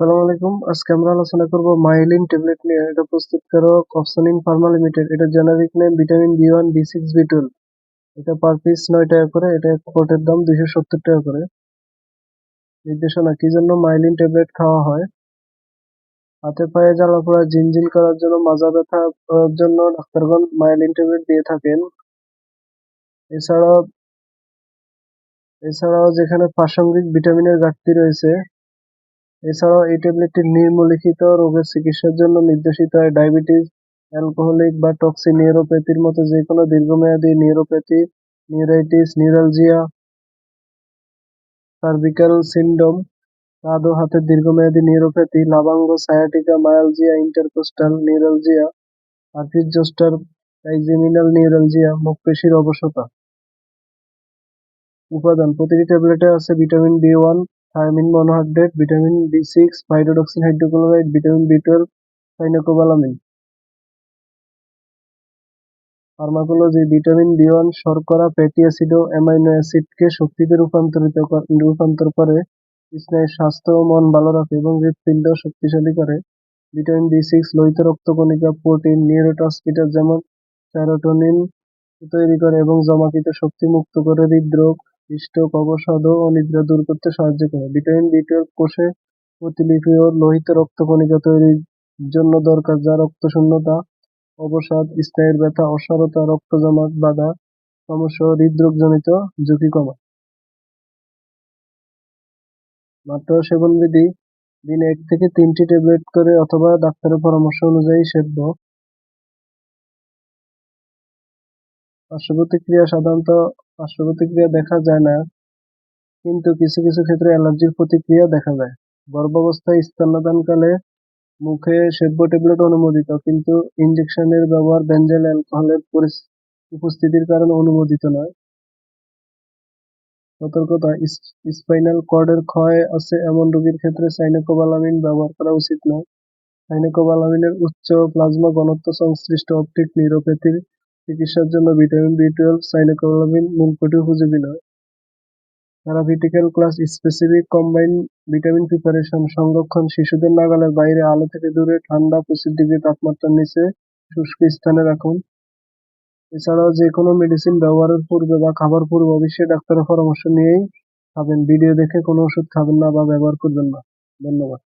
আসসালামু আলাইকুম। আজকে আমরা আলোচনা করব মাইলিন ট্যাবলেট নিয়ে। এটা প্রস্তুতকারক অপসনিন ফার্মা লিমিটেড। এটা জেনারিক নেম ভিটামিন বি1, বি6, বি12। এটা পার পিস 9 টাকা করে। এটা এক কোটের দাম 270 টাকা করে। নির্দেশনা: কি জন্য মাইলিন ট্যাবলেট খাওয়া হয়? হাতে পায়ে জ্বালাপোড়া, ঝিনঝিন করার জন্য, মাজা ব্যথা জন্য ডাক্তারগণ মাইলিন ট্যাবলেট দিয়ে থাকেন। এছাড়াও এছাড়াও যেখানে প্রাসঙ্গিক ভিটামিনের ঘাটতি রয়েছে। এছাড়াও এই ট্যাবলেটটি নিম্নলিখিত রোগের চিকিৎসার জন্য নির্দেশিত হয়: ডায়াবেটিস, অ্যালকোহলিক বা টক্সিক নিউরোপ্যাথির মতো যে কোনো দীর্ঘমেয়াদী neuropathy, neuritis, neuralgia, cervical syndrome, কাঁধ ও হাতের দীর্ঘমেয়াদী neuropathy, লম্বাঙ্গ sciatica, myalgia, intercostal neuralgia, আরথ্রিটিস zoster, trigeminal neuralgia, মুখপেশির অবসতা। উপাদান: প্রতিটি ট্যাবলেটে আছে vitamin B one, thymine monohydrate, vitamin বি6, pyridoxine hydrochloride, vitamin বি12, cyanocobalamin. Pharmacology: vitamin B one শর্করা, ফ্যাটি অ্যাসিড ও অ্যামাইনো অ্যাসিডকে শক্তিতে রূপান্তর করে, স্নায়ুর স্বাস্থ্য ও মন ভালো রাখে এবং হৃৎপিণ্ড শক্তিশালী করে। ভিটামিন বি6 লোহিত রক্তকণিকা, প্রোটিন, নিউরোট্রান্সমিটার যেমন সেরোটোনিন তৈরি করে এবং জমাকৃত শক্তি মুক্ত করে হৃদরোগ, স্ট্রোক, অবসাদ ও অনিদ্রা দূর করতে সাহায্য করে। ভিটামিন বি12 কোষে প্রতিলিপি ও লোহিত রক্তকণিকা তৈরির জন্য দরকার, যা রক্তশূন্যতা, অবসাদ, স্নায়ুর ব্যথা, অসাড়তা, রক্ত জমাট বাঁধা সমস্যা ও হৃদরোগজনিত ঝুঁকি কমায়। মাত্রা ও সেবনবিধি: দিনে 1 থেকে 3টি ট্যাবলেট করে অথবা ডাক্তারের পরামর্শ অনুযায়ী সেবন। সাধারণত পার্শ্বপ্রতিক্রিয়া দেখা যায় না, কিন্তু কিছু কিছু ক্ষেত্রে অ্যালার্জির প্রতিক্রিয়া দেখা যায়। গর্ভাবস্থায় স্তন্যদানকালে মুখে সেব্য ট্যাবলেট অনুমোদিত, কিন্তু ইনজেকশনের ব্যবহার বেনজাইল অ্যালকোহলের উপস্থিতির কারণে অনুমোদিত নয়। সতর্কতা: স্পাইনাল কর্ডের ক্ষয় আছে এমন রোগীর ক্ষেত্রে সাইনোকোবালামিন ব্যবহার করা উচিত নয়। সাইনোকোবালামিনের উচ্চ প্লাজমা ঘনত্ব সংশ্লিষ্ট অপটিক নিউরোপ্যাথির চিকিৎসার জন্য ভিটামিন বি12 সাইনোকোবালামিন মূলকটি উপযোগী নয়। থেরাপিউটিক্যাল class specific combined vitamin preparation সংরক্ষণ: শিশুদের নাগালের বাইরে, আলো থেকে দূরে, ঠান্ডা 25 ডিগ্রি তাপমাত্রার নিচে শুষ্ক স্থানে রাখুন। এছাড়াও যে কোনো মেডিসিন ব্যবহারের পূর্বে বা খাবার পূর্বে অবশ্যই ডাক্তারের পরামর্শ নিয়েই খাবেন। ভিডিও দেখে কোনো ওষুধ খাবেন না বা ব্যবহার করবেন না। ধন্যবাদ।